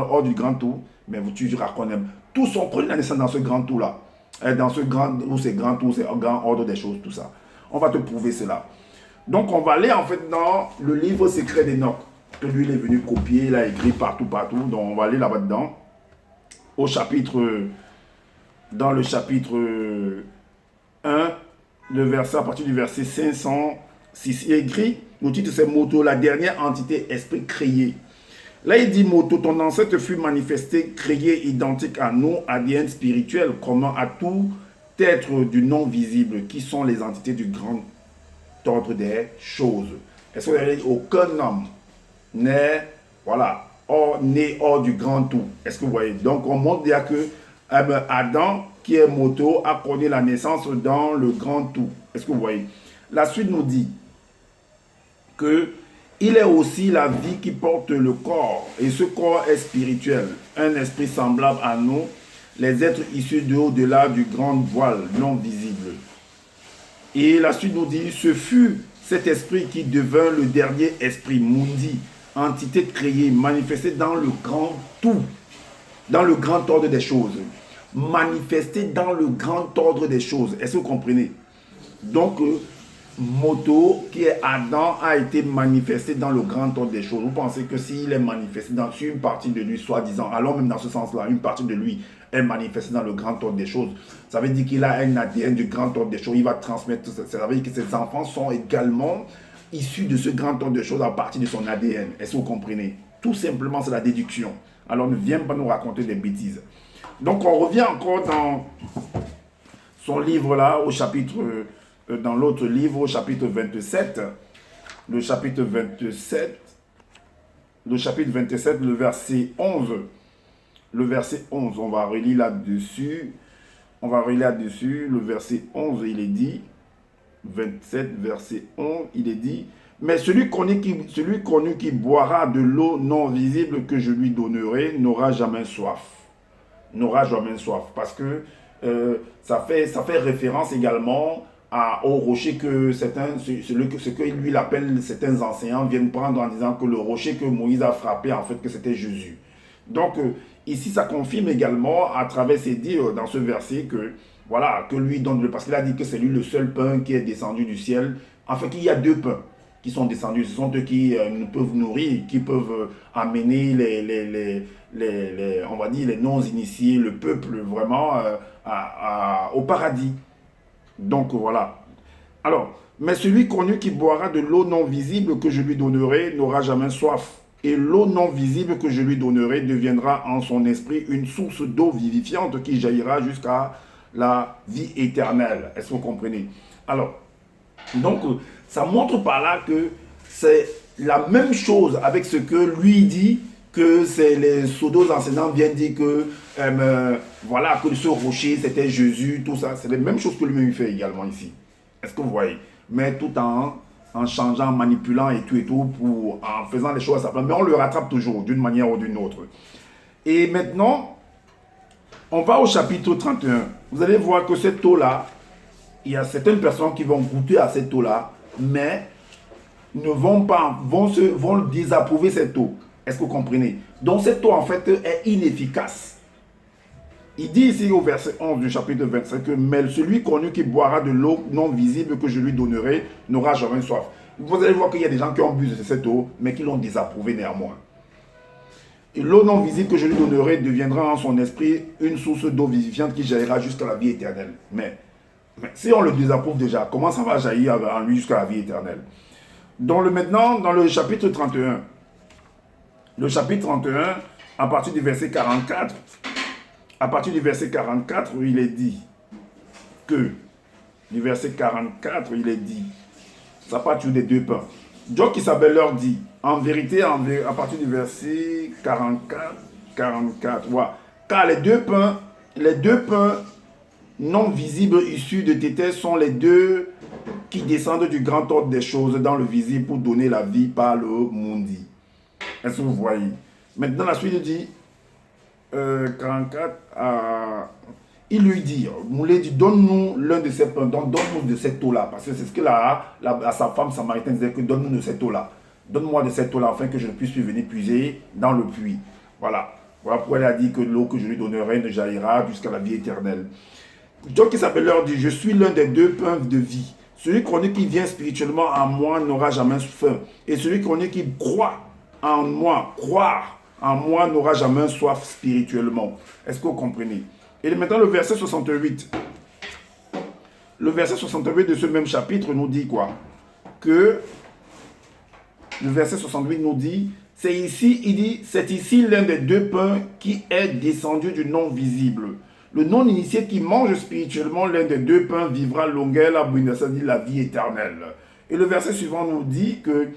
hors du grand tout, mais vous tu reconnais. Tous ont connu la naissance dans ce grand tout-là. Dans ce grand, où c'est grand tout, c'est grand ordre des choses, tout ça. On va te prouver cela. Donc on va aller en fait dans le livre secret d'Enoch, que lui il est venu copier, il a écrit partout. Donc on va aller là-bas dedans, au chapitre, dans le chapitre 1, le verset, à partir du verset 506, il est écrit, le titre c'est Moto, la dernière entité esprit créé. Là il dit: Moto, ton ancêtre fut manifesté, créé, identique à nous, ADN spirituel, commun à tout être du non visible, qui sont les entités du grand ordre des choses. Est-ce que vous avez dit: aucun homme n'est, voilà, né hors du grand tout? Est-ce que vous voyez? Donc on montre déjà que Adam, qui est Moto, a connu la naissance dans le grand tout. Est-ce que vous voyez? La suite nous dit que il est aussi la vie qui porte le corps, et ce corps est spirituel, un esprit semblable à nous, les êtres issus de au-delà du grand voile non visible. Et la suite nous dit: ce fut cet esprit qui devint le dernier esprit Mundi, entité créée, manifestée dans le grand tout, dans le grand ordre des choses. Manifestée dans le grand ordre des choses. Est-ce que vous comprenez? Donc, Moto, qui est Adam, a été manifesté dans le grand ordre des choses. Vous pensez que s'il est manifesté dans une partie de lui, soi-disant, alors même dans ce sens-là, une partie de lui est manifestée dans le grand ordre des choses, ça veut dire qu'il a un ADN du grand ordre des choses, il va transmettre, ça veut dire que ses enfants sont également issus de ce grand ordre des choses à partir de son ADN. Est-ce que vous comprenez? Tout simplement, c'est la déduction. Alors ne viens pas nous raconter des bêtises. Donc on revient encore dans son livre là, au chapitre... dans l'autre livre, au chapitre 27, le chapitre 27, le verset 11, on va relire là-dessus, le verset 11, il est dit, 27, verset 11, il est dit: mais celui connu qui boira de l'eau non visible que je lui donnerai n'aura jamais soif. Parce que ça fait référence également au rocher que ce que lui appelle certains enseignants viennent prendre en disant que le rocher que Moïse a frappé, en fait, que c'était Jésus. Donc ici ça confirme également à travers ces dires dans ce verset que voilà, que lui donne, parce qu'il a dit que c'est lui le seul pain qui est descendu du ciel, En fait, il y a deux pains qui sont descendus. Ce sont eux qui nous peuvent nourrir, qui peuvent amener on va dire, les non-initiés, le peuple vraiment au paradis. Donc voilà. Alors, mais celui connu qui boira de l'eau non visible que je lui donnerai n'aura jamais soif. Et l'eau non visible que je lui donnerai deviendra en son esprit une source d'eau vivifiante qui jaillira jusqu'à la vie éternelle. Est-ce que vous comprenez? Alors, donc, ça montre par là que c'est la même chose avec ce que lui dit, que c'est les pseudo enseignants viennent dire que voilà, que ce rocher c'était Jésus, tout ça. C'est la même chose que lui-même fait également ici. Est-ce que vous voyez? Mais tout en changeant, en manipulant et tout, en faisant les choses à sa place. Mais on le rattrape toujours d'une manière ou d'une autre. Et maintenant, on va au chapitre 31. Vous allez voir que cette eau-là, il y a certaines personnes qui vont goûter à cette eau-là, mais ne vont pas, vont désapprouver cette eau. Est-ce que vous comprenez? Donc cette eau, en fait, est inefficace. Il dit ici au verset 11 du chapitre 25 que « Mais celui connu qui boira de l'eau non visible que je lui donnerai n'aura jamais soif. » Vous allez voir qu'il y a des gens qui ont bu de cette eau, mais qui l'ont désapprouvée néanmoins. Et l'eau non visible que je lui donnerai deviendra en son esprit une source d'eau vivifiante qui jaillira jusqu'à la vie éternelle. Mais si on le désapprouve déjà, comment ça va jaillir en lui jusqu'à la vie éternelle? Maintenant, dans le chapitre 31, à partir du verset 44, il est dit que, ça partit des deux pains. Job Isabelle leur dit, en vérité, à partir du verset 44, voilà. Car les deux pains non visibles issus de tes têtes sont les deux qui descendent du grand ordre des choses dans le visible pour donner la vie par le mundi. Est-ce que vous voyez? Maintenant, la suite dit, 44, il lui dit, Moulé dit, donne-nous l'un de ces pains, donne-nous de cette eau-là. Parce que c'est ce que sa femme samaritaine disait, que donne-nous de cette eau-là. Donne-moi de cette eau-là, afin que je puisse venir puiser dans le puits. Voilà. Voilà pourquoi elle a dit que l'eau que je lui donnerai ne jaillira jusqu'à la vie éternelle. Job qui s'appelle leur dit, je suis l'un des deux pains de vie. Celui qui vient spirituellement en moi n'aura jamais faim. Et celui qui croit en moi, n'aura jamais soif spirituellement. Est-ce que vous comprenez? Et maintenant le verset 68. Le verset 68 de ce même chapitre nous dit quoi? Que le verset 68 nous dit, c'est ici l'un des deux pains qui est descendu du non visible. Le non-initié qui mange spirituellement l'un des deux pains vivra longueur, abondance, la vie éternelle. Et le verset suivant nous dit que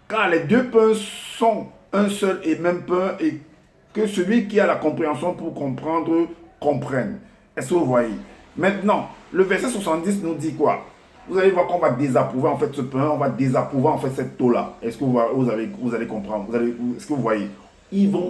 car les deux pains sont un seul et même pain et que celui qui a la compréhension pour comprendre, comprenne. Est-ce que vous voyez? Maintenant, le verset 70 nous dit quoi? Vous allez voir qu'on va désapprouver en fait ce pain, on va désapprouver en fait cette eau-là. Est-ce que vous allez comprendre? Est-ce que vous voyez?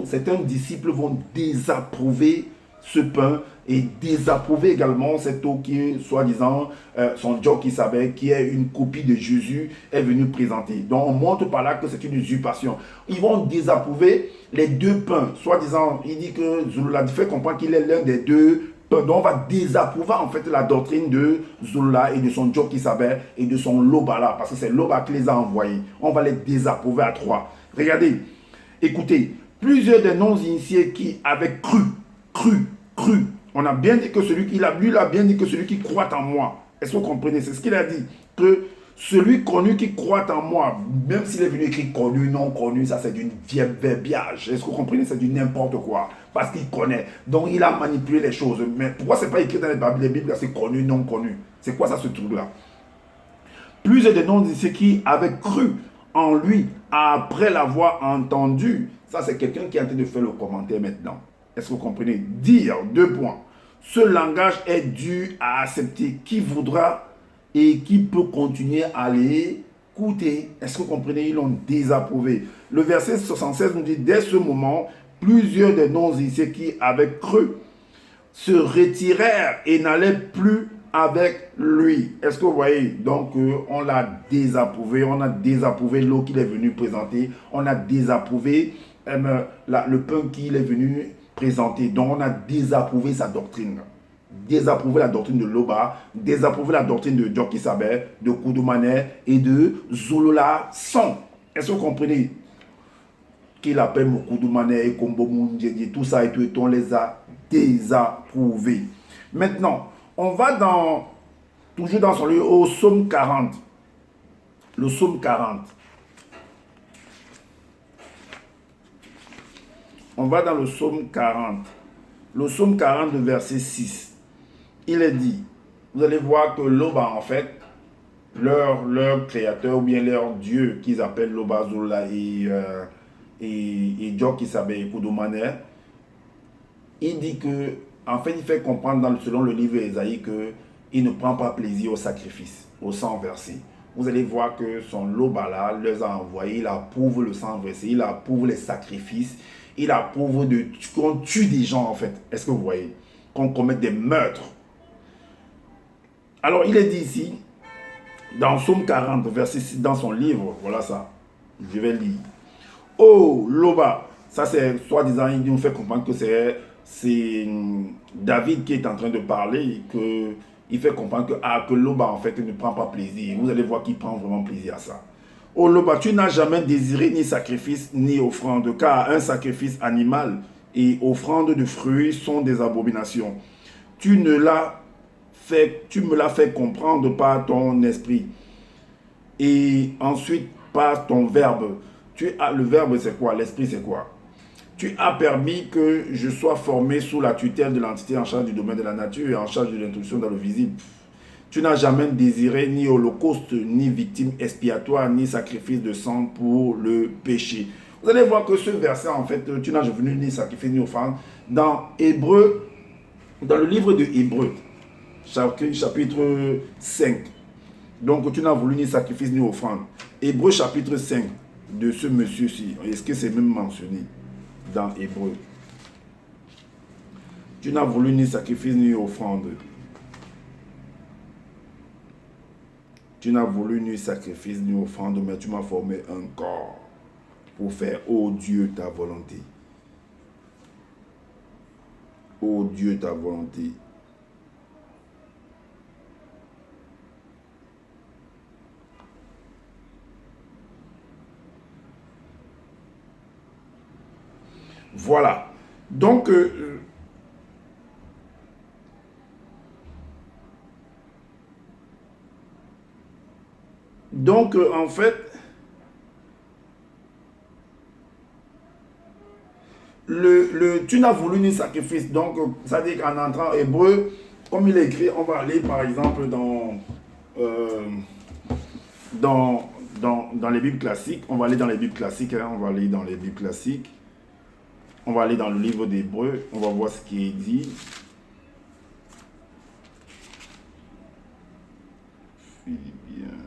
Certains disciples vont désapprouver ce pain et désapprouver également cette eau qui est soi-disant son Job qui savait, qui est une copie de Jésus, est venu présenter. Donc on montre par là que c'est une usurpation. Ils vont désapprouver les deux pains, soi-disant, il dit que Zulula fait comprendre qu'il est l'un des deux pains. Donc on va désapprouver en fait la doctrine de Zulula et de son Job qui savait et de son Lobala, parce que c'est Loba qui les a envoyés. On va les désapprouver à trois. Regardez, écoutez, plusieurs des non-initiés qui avaient cru. On a bien dit que lui a bien dit que celui qui croit en moi. Est-ce que vous comprenez? C'est ce qu'il a dit. Que celui connu qui croit en moi, même s'il est venu écrire connu, non connu, ça c'est d'une vieille verbiage. Est-ce que vous comprenez? C'est du n'importe quoi. Parce qu'il connaît. Donc il a manipulé les choses. Mais pourquoi c'est pas écrit dans les Bibles, c'est connu, non connu? C'est quoi ça ce truc-là? Plusieurs des non-initiés qui avaient cru en lui après l'avoir entendu. Ça c'est quelqu'un qui est en train de faire le commentaire maintenant. Est-ce que vous comprenez? Dire, deux points. Ce langage est dû à accepter qui voudra et qui peut continuer à l'écouter. Est-ce que vous comprenez? Ils l'ont désapprouvé. Le verset 76 nous dit, dès ce moment, plusieurs des non-initiés qui avaient cru se retirèrent et n'allaient plus avec lui. Est-ce que vous voyez? Donc, on l'a désapprouvé. On a désapprouvé l'eau qu'il est venu présenter. On a désapprouvé le pain qu'il est venu présenter. Donc, on a désapprouvé sa doctrine. désapprouvé la doctrine de Loba, désapprouvé la doctrine de Djoki Saber, de Koudoumane et de Zolola Son. Est-ce que vous comprenez? Qu'il appelle Mokoudoumane et Kombo Mundjedi, tout ça et tout, on les a désapprouvés. Maintenant, on va toujours dans son livre, au psaume 40. Le psaume 40. On va dans le psaume 40. Le psaume 40, verset 6. Il est dit, vous allez voir que Loba, en fait, leur créateur ou bien leur Dieu qu'ils appellent Loba, Zola et Djok qui s'appelle Koudoumane, il dit que, en fait, il fait comprendre selon le livre d'Ésaïe qu'il ne prend pas plaisir au sacrifice, au sang versé. Vous allez voir que son Loba là les a envoyés, il approuve le sang versé, il approuve les sacrifices, il approuve qu'on tue des gens en fait. Est-ce que vous voyez? Qu'on commette des meurtres. Alors il est dit ici, dans Psaume 40, verset 6, dans son livre, voilà ça, je vais lire. Oh, Loba, ça c'est soi-disant, il nous fait comprendre que c'est David qui est en train de parler, il fait comprendre que Loba en fait ne prend pas plaisir. Vous allez voir qu'il prend vraiment plaisir à ça. Oh Loba, tu n'as jamais désiré ni sacrifice ni offrande, car un sacrifice animal et offrande de fruits sont des abominations. Tu me l'as fait comprendre par ton esprit. Et ensuite par ton verbe. Le verbe c'est quoi? L'esprit c'est quoi? Tu as permis que je sois formé sous la tutelle de l'entité en charge du domaine de la nature et en charge de l'instruction dans le visible. Tu n'as jamais désiré ni holocauste, ni victime expiatoire, ni sacrifice de sang pour le péché. Vous allez voir que ce verset, en fait, tu n'as jamais ni sacrifice ni offrande. Dans Hébreu, dans le livre de Hébreu, chapitre 5. Donc, tu n'as voulu ni sacrifice ni offrande. Hébreu, chapitre 5, de ce monsieur-ci. Est-ce que c'est même mentionné dans Hébreu? Tu n'as voulu ni sacrifice ni offrande. Tu n'as voulu ni sacrifice ni offrande, mais tu m'as formé un corps pour faire, ô Dieu, ta volonté. Ô Dieu, ta volonté. Voilà. Donc, en fait, tu n'as voulu ni sacrifice. Donc, ça dit qu'en entrant en hébreu, comme il est écrit, on va aller par exemple dans les Bibles classiques. On va aller dans les Bibles classiques. On va aller dans les Bibles classiques. On va aller dans le livre d'Hébreu. On va voir ce qui est dit. Philippiens.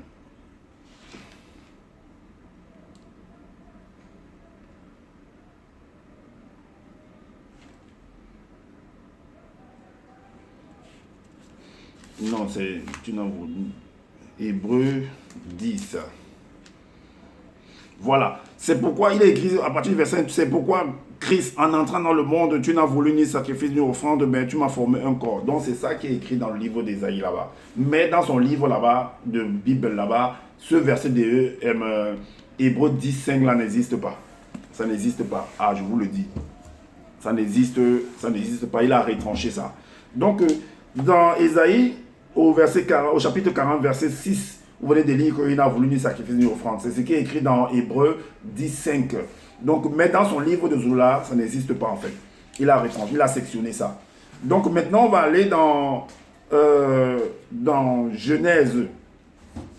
Non, c'est Hébreu 10. Voilà. C'est pourquoi il est écrit à partir du verset, c'est pourquoi Christ, en entrant dans le monde, tu n'as voulu ni sacrifice ni offrande, mais tu m'as formé un corps. Donc c'est ça qui est écrit dans le livre d'Ésaïe là-bas. Mais dans son livre là-bas, de Bible là-bas, ce verset de Hébreu 10, 5 là n'existe pas. Ça n'existe pas. Ah, je vous le dis. Ça n'existe pas. Il a retranché ça. Donc, dans Ésaïe, au chapitre 40, verset 6, vous venez de lire qu'il n'a voulu ni sacrifice ni offrande. C'est ce qui est écrit dans Hébreu 10, 5. Donc, mais dans son livre de Zola, ça n'existe pas en fait. Il a retranché, il a sectionné ça. Donc, maintenant, on va aller dans Genèse,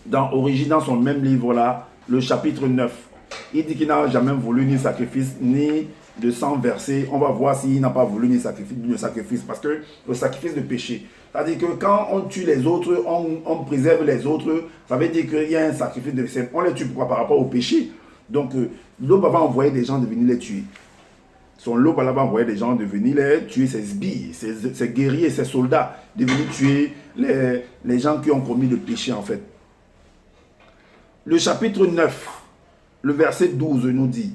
dans Origine, dans son même livre là, le chapitre 9. Il dit qu'il n'a jamais voulu ni sacrifice, ni de sang versé. On va voir s'il n'a pas voulu ni sacrifice, parce que le sacrifice de péché. C'est-à-dire que quand on tue les autres, on préserve les autres, ça veut dire qu'il y a un sacrifice de péché. On les tue pourquoi? Par rapport au péché. Donc, Loba va envoyer des gens de venir les tuer. Son Loba va envoyer des gens de venir les tuer, ses sbires, ses guerriers, ses soldats, de venir tuer les gens qui ont commis le péché en fait. Le chapitre 9, le verset 12 nous dit,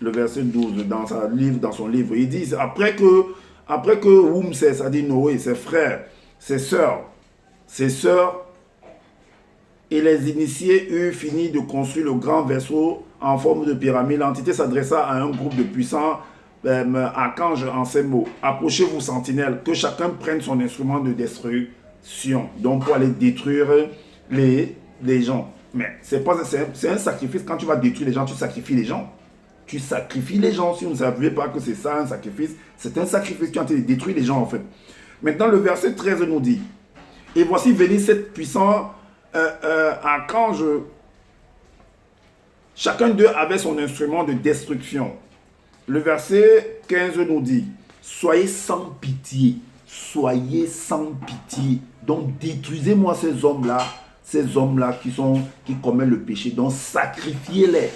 le verset 12 dans son livre, il dit, après après que Wum, c'est-à-dire Noé, ses frères, ses sœurs et les initiés eurent fini de construire le grand vaisseau en forme de pyramide, l'entité s'adressa à un groupe de puissants archanges en ces mots. Approchez-vous, sentinelles, que chacun prenne son instrument de destruction, donc pour aller détruire les gens. Mais c'est un sacrifice. Quand tu vas détruire les gens, tu sacrifies les gens. Tu sacrifies les gens. Si vous ne savez pas que c'est ça un sacrifice, c'est un sacrifice. Tu es en train de détruire les gens en fait. Maintenant, le verset 13 nous dit, et voici venir sept puissants archanges. Chacun d'eux avait son instrument de destruction. Le verset 15 nous dit, soyez sans pitié. Soyez sans pitié. Donc détruisez-moi ces hommes-là qui commettent le péché. Donc sacrifiez-les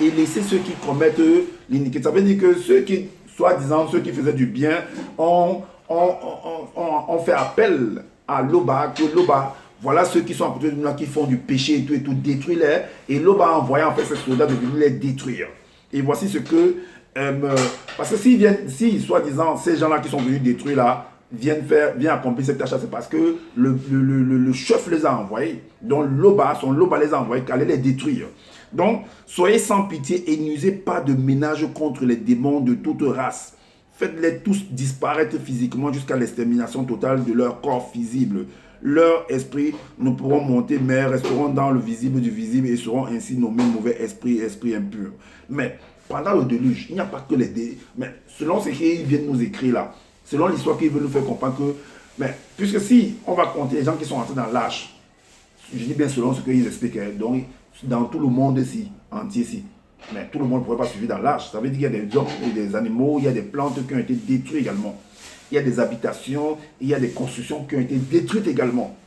et laissez ceux qui commettent l'iniquité. Ça veut dire que ceux qui, soi-disant, ceux qui faisaient du bien, ont fait appel à Loba, que Loba, voilà ceux qui sont à côté de nous, qui font du péché et tout, détruis-les. Et Loba a envoyé en fait ses soldats de venir les détruire. Et voici ce que... parce que si soi-disant, ces gens-là qui sont venus détruire là, viennent accomplir cette tâche, c'est parce que le chef les a envoyés. Donc son Loba les a envoyés, qu'allait les détruire. Donc, soyez sans pitié et n'usez pas de ménage contre les démons de toute race. Faites-les tous disparaître physiquement jusqu'à l'extermination totale de leur corps visible. Leurs esprits ne pourront monter, mais resteront dans le visible du visible et seront ainsi nommés mauvais esprits impurs. Mais pendant le déluge, il n'y a pas que mais selon ce qu'ils viennent nous écrire là, selon l'histoire qu'ils veulent nous faire comprendre que, mais puisque si on va compter les gens qui sont entrés dans l'âge, je dis bien selon ce qu'ils expliquent, donc dans tout le monde ici, entier ici, mais tout le monde ne pourrait pas suivre dans l'âge. Ça veut dire qu'il y a des hommes et des animaux, il y a des plantes qui ont été détruites également. Il y a des habitations, il y a des constructions qui ont été détruites également.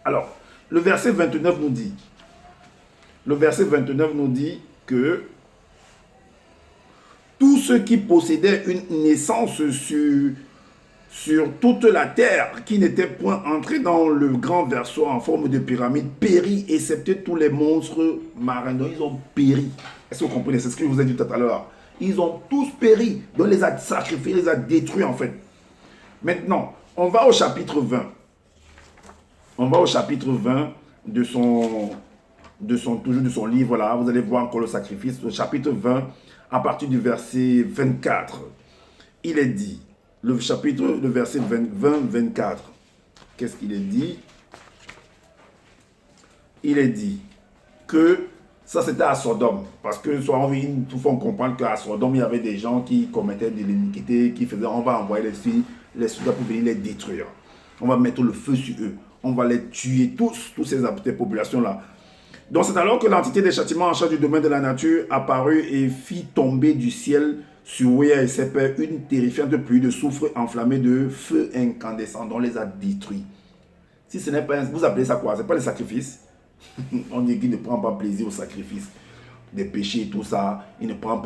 Alors, le verset 29 nous dit que tous ceux qui possédaient une naissance sur toute la terre, qui n'étaient point entrés dans le grand verseau en forme de pyramide, périt, excepté tous les monstres marins. Donc, ils ont péri. Est-ce que vous comprenez? C'est ce que je vous ai dit tout à l'heure. Ils ont tous péri. Donc, les a sacrifiés, les a détruits en fait. Maintenant, on va au chapitre 20. On va au chapitre 20 de son livre là. Vous allez voir encore le sacrifice. Le chapitre 20, à partir du verset 24. Il est dit, le verset 20-24. Qu'est-ce qu'il est dit? Il est dit que ça c'était à Sodome. Parce que soit ils nous font comprendre qu'à Sodome, il y avait des gens qui commettaient de l'iniquité, qui faisaient, on va envoyer les soldats pour venir les détruire. On va mettre le feu sur eux. On va les tuer toutes ces populations-là. Donc c'est alors que l'entité des châtiments en charge du domaine de la nature apparut et fit tomber du ciel sur Ouya et ses pères une terrifiante pluie de soufre enflammé de feu incandescent dont les a détruits. Si ce n'est pas, vous appelez ça quoi? Ce n'est pas le sacrifice. On dit qu'il ne prend pas plaisir au sacrifice des péchés et tout ça. Il prend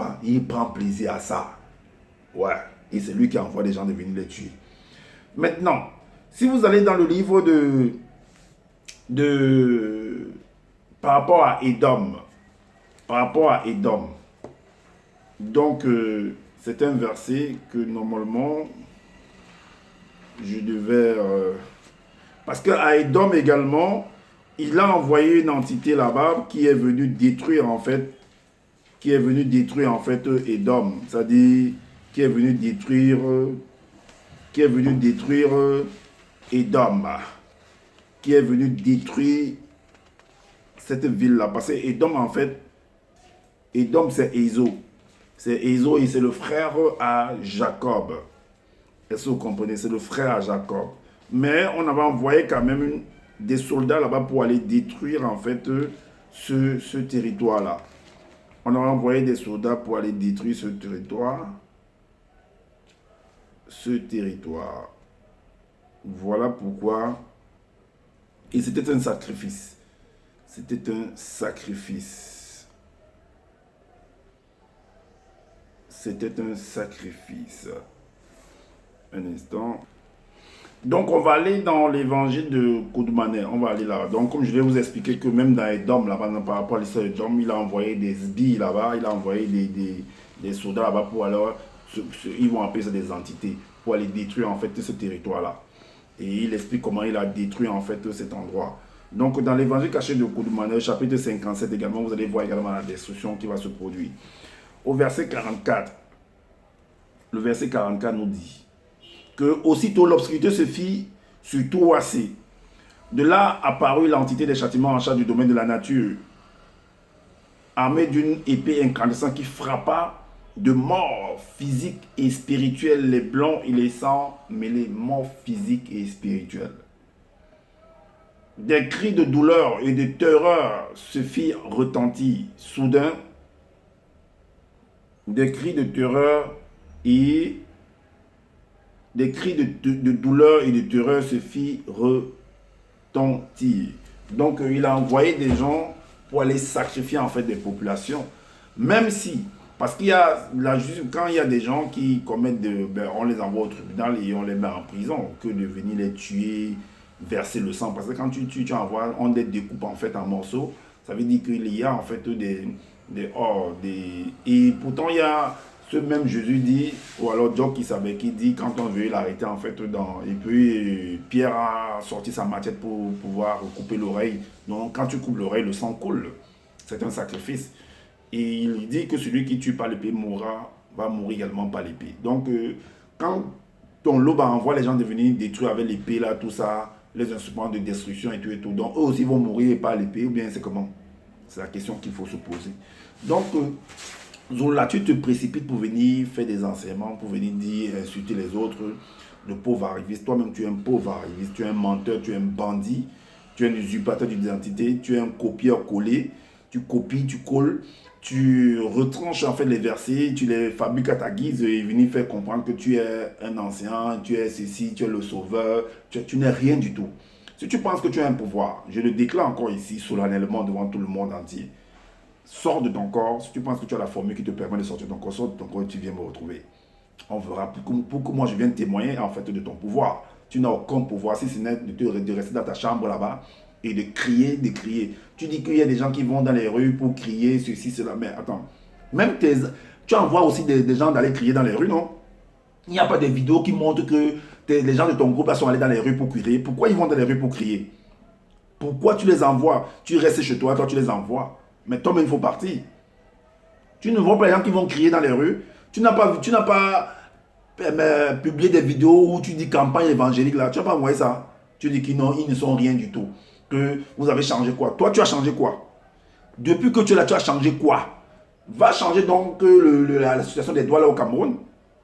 plaisir à ça. Ouais. Et c'est lui qui envoie des gens de venir les tuer. Maintenant, si vous allez dans le livre par rapport à Édom, donc c'est un verset que normalement je devais... parce qu'à Édom également, il a envoyé une entité là-bas qui est venue détruire en fait Édom, c'est-à-dire qui est venu détruire Édom, qui est venu détruire cette ville-là. Parce que Édom, en fait, Édom, c'est Ésaü. C'est Ésaü et c'est le frère à Jacob. Est-ce que vous comprenez? C'est le frère à Jacob. Mais on avait envoyé quand même des soldats là-bas pour aller détruire, en fait, ce territoire-là. On avait envoyé des soldats pour aller détruire ce territoire. Voilà pourquoi. Et c'était un sacrifice. Un instant. Donc, on va aller dans l'évangile de Koudmané. On va aller là. Donc, comme je vais vous expliquer que même dans Édom, là-bas, par rapport à l'histoire d'Édom, il a envoyé des sbires là-bas, il a envoyé des soldats là-bas pour alors ils vont appeler ça des entités, pour aller détruire en fait ce territoire-là. Et il explique comment il a détruit en fait cet endroit. Donc dans l'évangile caché de Koudoumane, chapitre 57 également, vous allez voir également la destruction qui va se produire. Au verset 44, le verset 44 nous dit que aussitôt l'obscurité se fit sur tout assez. De là apparut l'entité des châtiments en charge du domaine de la nature, armée d'une épée incandescente qui frappa de mort physique et spirituelle les blancs et les sangs mêlés, mort physique et spirituelle. Des cris de douleur et de terreur se firent retentir. Soudain, des cris de terreur et des cris de douleur et de terreur se firent retentir. Donc, il a envoyé des gens pour aller sacrifier en fait des populations. Même si, parce qu'il y a, quand il y a des gens qui commettent, on les envoie au tribunal et on les met en prison, que de venir les tuer, verser le sang. Parce que quand tu envoies, on les découpe en fait en morceaux. Ça veut dire qu'il y a en fait et pourtant il y a ce même Jésus dit, ou alors Job qui savait, qui dit quand on veut l'arrêter en fait et puis Pierre a sorti sa machette pour pouvoir couper l'oreille. Donc quand tu coupes l'oreille, le sang coule. C'est un sacrifice. Et il dit que celui qui tue par l'épée va mourir également par l'épée. Donc quand ton lot envoie les gens de venir détruire avec l'épée là, tout ça, les instruments de destruction et tout, donc eux aussi vont mourir par l'épée, ou bien c'est comment? C'est la question qu'il faut se poser. Donc, là, tu te précipites pour venir faire des enseignements, pour venir dire, insulter les autres, le pauvre arriviste. Toi-même, tu es un pauvre arriviste, tu es un menteur, tu es un bandit, tu es un usurpateur d'identité, tu es un copieur-collé, tu copies, tu colles, tu retranches en fait les versets, tu les fabriques à ta guise et venir faire comprendre que tu es un ancien, tu es ceci, tu es le sauveur, tu n'es rien du tout. Si tu penses que tu as un pouvoir, je le déclare encore ici solennellement devant tout le monde entier. Sors de ton corps. Si tu penses que tu as la formule qui te permet de sortir de ton corps, sors de ton corps et tu viens me retrouver. On verra pour que moi je vienne témoigner en fait de ton pouvoir. Tu n'as aucun pouvoir si ce n'est de rester dans ta chambre là-bas et de crier, de crier. Tu dis qu'il y a des gens qui vont dans les rues pour crier ceci, cela. Mais attends, même tu envoies aussi des gens d'aller crier dans les rues, non? Il n'y a pas de vidéos qui montrent que les gens de ton groupe là sont allés dans les rues pour crier. Pourquoi ils vont dans les rues pour crier? Pourquoi tu les envoies? Tu restes chez toi, toi tu les envoies. Mais toi-même, il faut partir. Tu ne vois pas les gens qui vont crier dans les rues. Tu n'as pas publié des vidéos où tu dis campagne évangélique là. Tu n'as pas envoyé ça. Tu dis qu'ils ne sont rien du tout. Que vous avez changé quoi? Toi, tu as changé quoi? Depuis que tu es là, tu as changé quoi? Va changer donc la situation des droits là au Cameroun.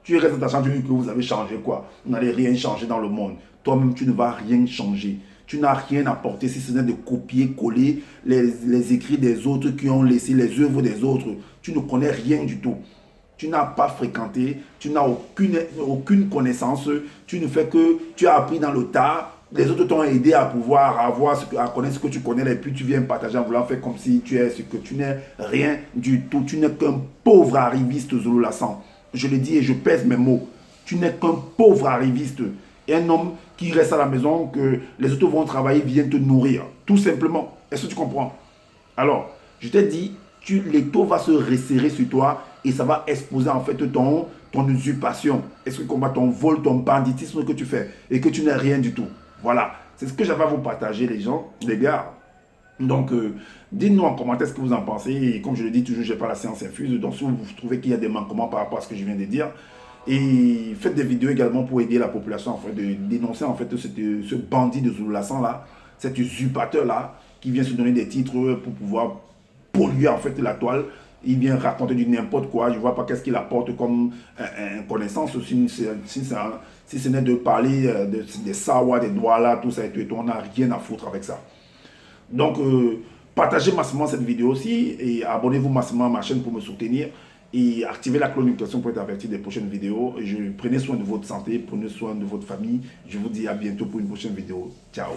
Tu restes dans ta chambre, tu dis que vous avez changé quoi? Vous n'allez rien changer dans le monde. Toi-même, tu ne vas rien changer. Tu n'as rien apporté si ce n'est de copier-coller les écrits des autres qui ont laissé les œuvres des autres. Tu ne connais rien du tout. Tu n'as pas fréquenté, tu n'as aucune connaissance. Tu ne fais que, tu as appris dans le tas. Les autres t'ont aidé à pouvoir à connaître ce que tu connais et puis tu viens partager en voulant faire comme si tu es ce que tu n'es rien du tout. Tu n'es qu'un pauvre arriviste Zulu Lassan. Je le dis et je pèse mes mots. Tu n'es qu'un pauvre arriviste. Et un homme qui reste à la maison, que les autres vont travailler, viennent te nourrir. Tout simplement. Est-ce que tu comprends? Alors, je t'ai dit, l'étau va se resserrer sur toi et ça va exposer en fait ton usurpation. Est-ce que combat ton vol, ton banditisme que tu fais et que tu n'es rien du tout. Voilà. C'est ce que j'avais à vous partager, les gens, les gars. Donc, dites-nous en commentaire ce que vous en pensez. Et comme je le dis toujours, je n'ai pas la science infuse. Donc, si vous trouvez qu'il y a des manquements par rapport à ce que je viens de dire, et faites des vidéos également pour aider la population en fait, de dénoncer en fait ce bandit de Zulu Lassan là, cet usurpateur là, qui vient se donner des titres pour pouvoir polluer en fait la toile. Il vient raconter du n'importe quoi. Je ne vois pas qu'est-ce qu'il apporte comme connaissance si ce n'est de parler des sawa, des doigts là, tout ça et tout. On n'a rien à foutre avec ça. Donc, partagez massivement cette vidéo aussi et abonnez-vous massivement à ma chaîne pour me soutenir. Et activez la cloche de notification pour être averti des prochaines vidéos. Prenez soin de votre santé, prenez soin de votre famille. Je vous dis à bientôt pour une prochaine vidéo. Ciao.